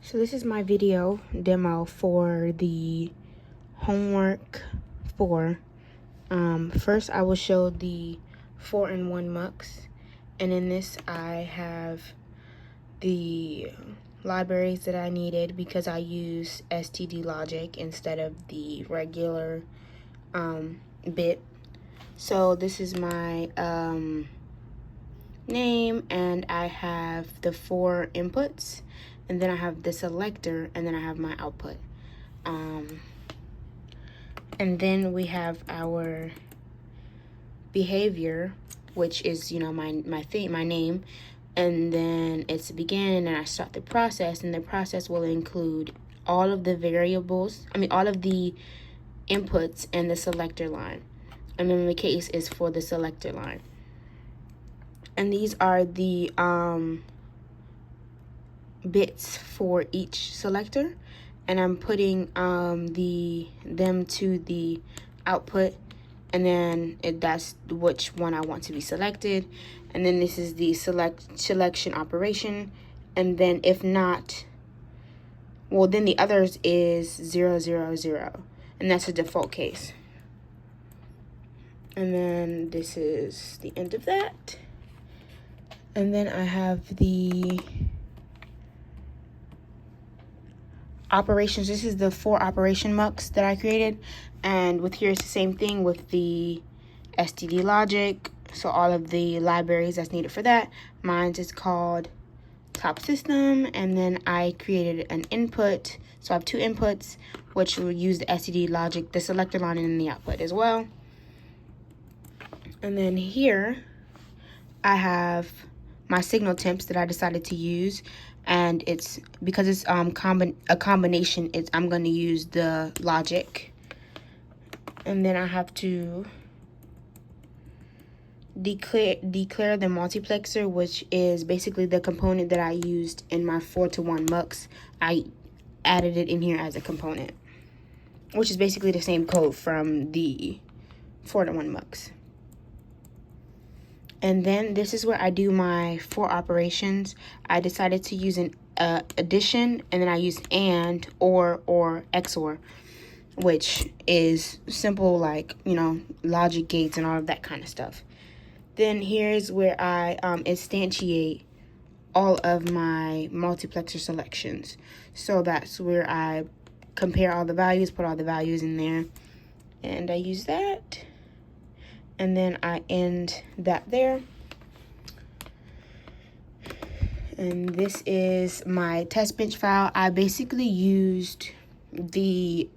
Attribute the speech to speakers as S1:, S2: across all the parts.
S1: So this is my video demo for the homework 4. First I will show the 4-in-1 mux, and in this I have the libraries that I needed because I use STD Logic instead of the regular bit. So this is my name, and I have the 4 inputs, and then I have the selector, and then I have my output. And then we have our behavior, which is, my name, and then it's the begin, and I start the process, and the process will include all of the variables, all of the inputs and the selector line. And then the case is for the selector line. And these are the bits for each selector, and I'm putting them to the output, and then that's which one I want to be selected. And then this is the selection operation, and then if not, well, then the others is 0, 0, 0, and that's a default case. And then this is the end of that. And then I have the operations. This is the 4 operation mux that I created, and with here it's the same thing with the STD Logic. So all of the libraries that's needed for that. Mine is called Top System, and then I created an input. So I have 2 inputs, which will use the STD Logic, the selector line, and the output as well. And then here I have my signal temps that I decided to use, and it's because it's a combination, I'm going to use the logic. And then I have to declare the multiplexer, which is basically the component that I used in my 4-to-1 mux. I added it in here as a component, which is basically the same code from the 4-to-1 mux. And then this is where I do my 4 operations. I decided to use an addition, and then I used AND, or XOR, which is simple, like, logic gates and all of that kind of stuff. Then here's where I instantiate all of my multiplexer selections. So that's where I compare all the values, put all the values in there, and I use that. And then I end that there. And this is my test bench file. I basically used the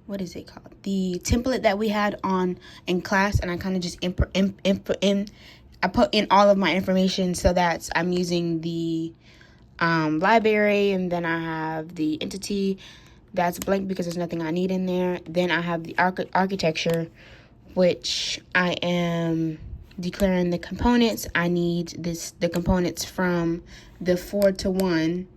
S1: what is it called? The template that we had in class, and I kind of just I put in all of my information, so that I'm using the library, and then I have the entity that's blank because there's nothing I need in there. Then I have the architecture, which I am declaring the components. I need the components from the 4-to-1.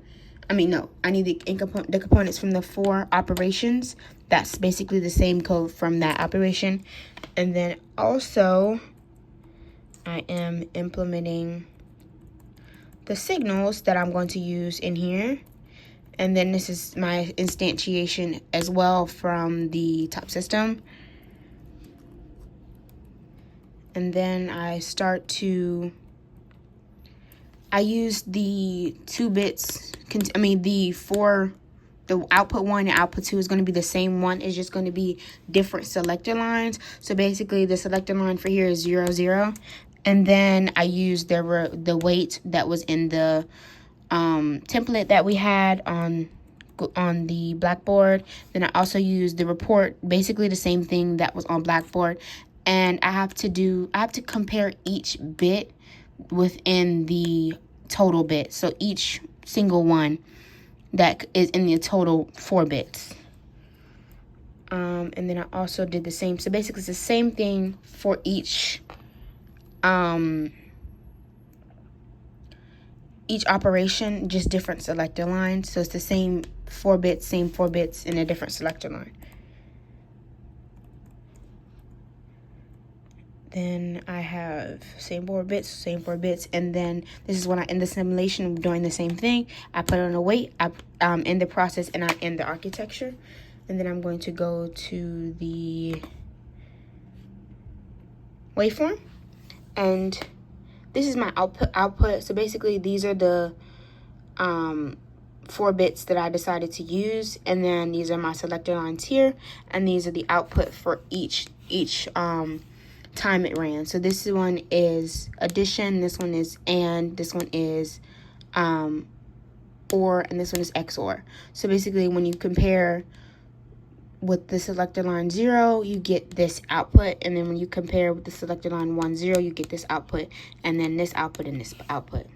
S1: I need the components from the 4 operations. That's basically the same code from that operation. And then also I am implementing the signals that I'm going to use in here. And then this is my instantiation as well from the top system. And then I use the 2 bits, the output 1 and output 2 is going to be the same one. It's just going to be different selector lines. So basically the selector line for here is 0, 0. And then I use the weight that was in the template that we had on the Blackboard. Then I also use the report, basically the same thing that was on Blackboard. And I have to compare each bit within the total bit. So each single one that is in the total 4 bits. And then I also did the same. So basically it's the same thing for each operation, just different selector lines. So it's the same 4 bits in a different selector line. Then I have same 4 bits, and then this is when I end the simulation doing the same thing. I put on a wait, I end the process, and I end the architecture. And then I'm going to go to the waveform, and this is my output. So basically these are the 4 bits that I decided to use, and then these are my selector lines here, and these are the output for each time it ran. So this one is addition, this one is AND, this one is OR, and this one is XOR. So basically when you compare with the selector line 0, you get this output, and then when you compare with the selector line 1, 0, you get this output, and then this output and this output.